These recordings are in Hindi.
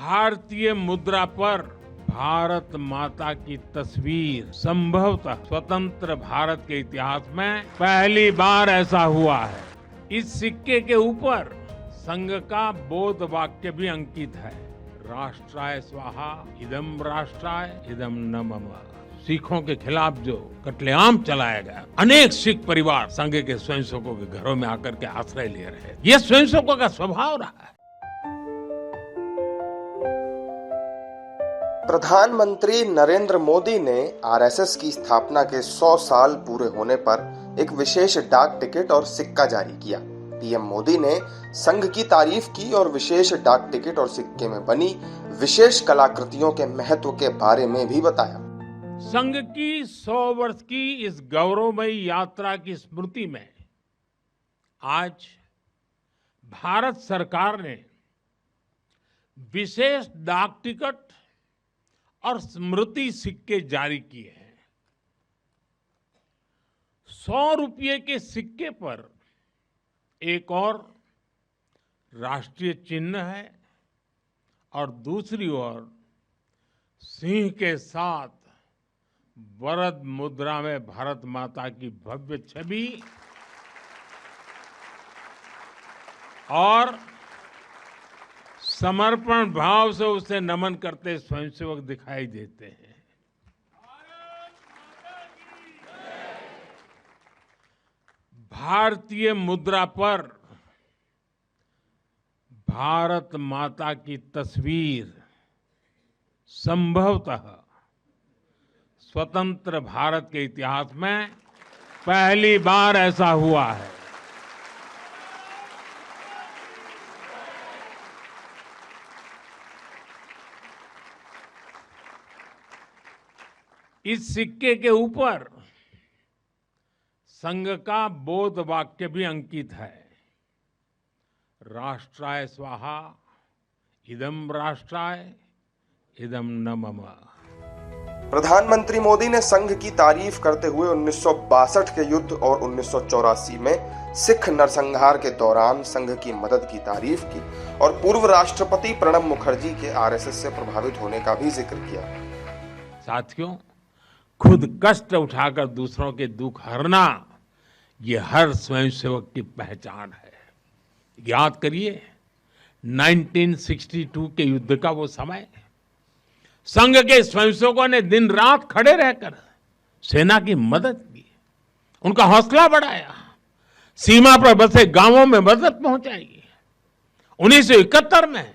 भारतीय मुद्रा पर भारत माता की तस्वीर संभवतः स्वतंत्र भारत के इतिहास में पहली बार ऐसा हुआ है। इस सिक्के के ऊपर संघ का बोध वाक्य भी अंकित है। राष्ट्राय स्वाहा इदम राष्ट्राय इदम न मम। सिखों के खिलाफ जो कत्लेआम चलाया गया, अनेक सिख परिवार संघ के स्वयंसेवकों के घरों में आकर के आश्रय ले रहे हैं। यह स्वयंसेवकों का स्वभाव रहा है। प्रधानमंत्री नरेंद्र मोदी ने आरएसएस की स्थापना के 100 साल पूरे होने पर एक विशेष डाक टिकट और सिक्का जारी किया। पीएम मोदी ने संघ की तारीफ की और विशेष डाक टिकट और सिक्के में बनी विशेष कलाकृतियों के महत्व के बारे में भी बताया। संघ की 100 वर्ष की इस गौरवमयी यात्रा की स्मृति में आज भारत सरकार ने विशेष डाक टिकट और स्मृति सिक्के जारी किए हैं। 100 रुपये के सिक्के पर एक और राष्ट्रीय चिन्ह है और दूसरी ओर सिंह के साथ वरद मुद्रा में भारत माता की भव्य छवि और समर्पण भाव से उसे नमन करते स्वयंसेवक दिखाई देते हैं। भारतीय मुद्रा पर भारत माता की तस्वीर संभवतः स्वतंत्र भारत के इतिहास में पहली बार ऐसा हुआ है। इस सिक्के के ऊपर संघ का बोध वाक्य भी अंकित है। राष्ट्राय स्वाहा इदम राष्ट्राय इदम न मम। प्रधानमंत्री मोदी ने संघ की तारीफ करते हुए 1962 के युद्ध और 1984 में सिख नरसंहार के दौरान संघ की मदद की तारीफ की और पूर्व राष्ट्रपति प्रणब मुखर्जी के आरएसएस से प्रभावित होने का भी जिक्र किया। साथियों, खुद कष्ट उठाकर दूसरों के दुख हरना ये हर स्वयंसेवक की पहचान है। याद करिए 1962 के युद्ध का वो समय, संघ के स्वयंसेवकों ने दिन रात खड़े रहकर सेना की मदद की, उनका हौसला बढ़ाया, सीमा पर बसे गांवों में मदद पहुंचाई। 1971 में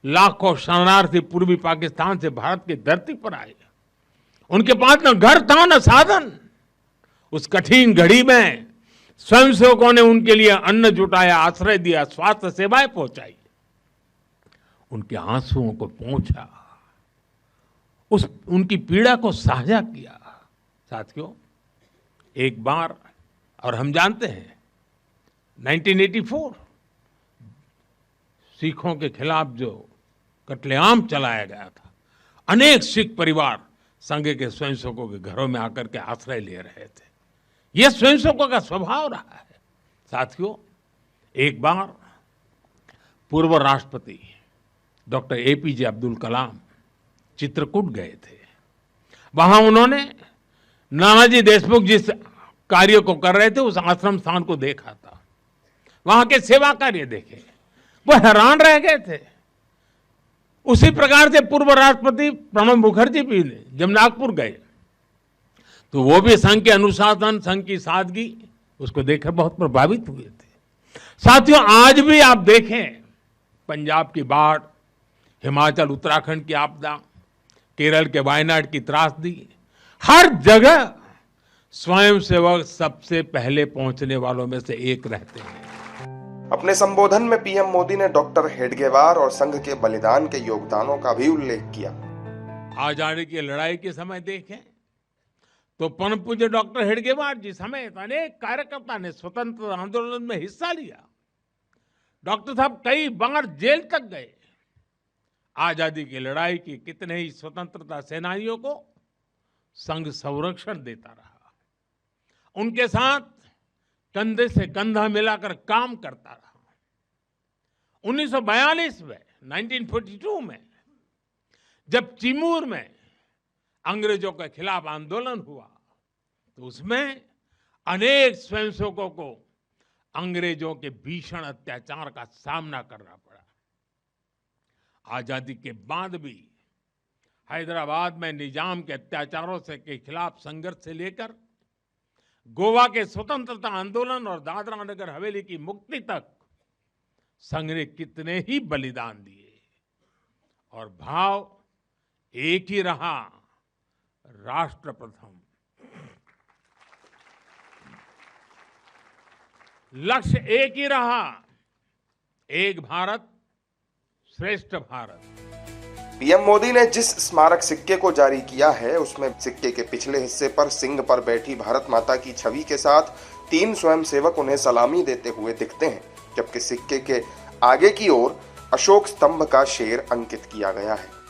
लाखों शरणार्थी पूर्वी पाकिस्तान से भारत की धरती पर आए। उनके पास न घर था न साधन। उस कठिन घड़ी में स्वयंसेवकों ने उनके लिए अन्न जुटाया, आश्रय दिया, स्वास्थ्य सेवाएं पहुंचाई, उनके आंसुओं को पोंछा, उनकी पीड़ा को साझा किया। साथियों, एक बार और हम जानते हैं 1984 सिखों के खिलाफ जो कत्लेआम चलाया गया था, अनेक सिख परिवार संघ के स्वयंसेवकों के घरों में आकर के आश्रय ले रहे थे। यह स्वयंसेवकों का स्वभाव रहा है। साथियों, एक बार पूर्व राष्ट्रपति डॉक्टर एपीजे अब्दुल कलाम चित्रकूट गए थे। वहां उन्होंने नानाजी देशमुख जिस कार्य को कर रहे थे उस आश्रम स्थान को देखा था, वहां के सेवा कार्य देखे, वो हैरान रह गए थे। उसी प्रकार से पूर्व राष्ट्रपति प्रणब मुखर्जी भी जब नागपुर गए तो वो भी संघ के अनुशासन, संघ की सादगी उसको देखकर बहुत प्रभावित हुए थे। साथियों, आज भी आप देखें पंजाब की बाढ़, हिमाचल उत्तराखंड की आपदा, केरल के वायनाड की त्रासदी, हर जगह स्वयंसेवक सबसे पहले पहुंचने वालों में से एक रहते हैं। अपने संबोधन में पीएम मोदी ने डॉक्टर हेडगेवार और संघ के बलिदान के योगदानों का भी उल्लेख किया। आजादी की लड़ाई के समय देखें तो परम पूज्य डॉक्टर हेडगेवार जी समेत अनेक कार्यकर्ता ने स्वतंत्रता आंदोलन में हिस्सा लिया। डॉक्टर साहब कई बार जेल तक गए। आजादी की लड़ाई की कितने ही स्वतंत्रता सेनानियों को संघ संरक्षण देता रहा, उनके साथ कंधे से कंधा मिलाकर काम करता रहा। 1942 में 1942 में जब चिमूर में अंग्रेजों के खिलाफ आंदोलन हुआ तो उसमें अनेक स्वयंसेवकों को अंग्रेजों के भीषण अत्याचार का सामना करना पड़ा। आजादी के बाद भी हैदराबाद में निजाम के अत्याचारों के खिलाफ संघर्ष से लेकर गोवा के स्वतंत्रता आंदोलन और दादरा नगर हवेली की मुक्ति तक संघ ने कितने ही बलिदान दिए और भाव एक ही रहा, राष्ट्र प्रथम। लक्ष्य एक ही रहा, एक भारत श्रेष्ठ भारत। पीएम मोदी ने जिस स्मारक सिक्के को जारी किया है उसमें सिक्के के पिछले हिस्से पर सिंह पर बैठी भारत माता की छवि के साथ 3 स्वयंसेवक उन्हें सलामी देते हुए दिखते हैं, जबकि सिक्के के आगे की ओर अशोक स्तंभ का शेर अंकित किया गया है।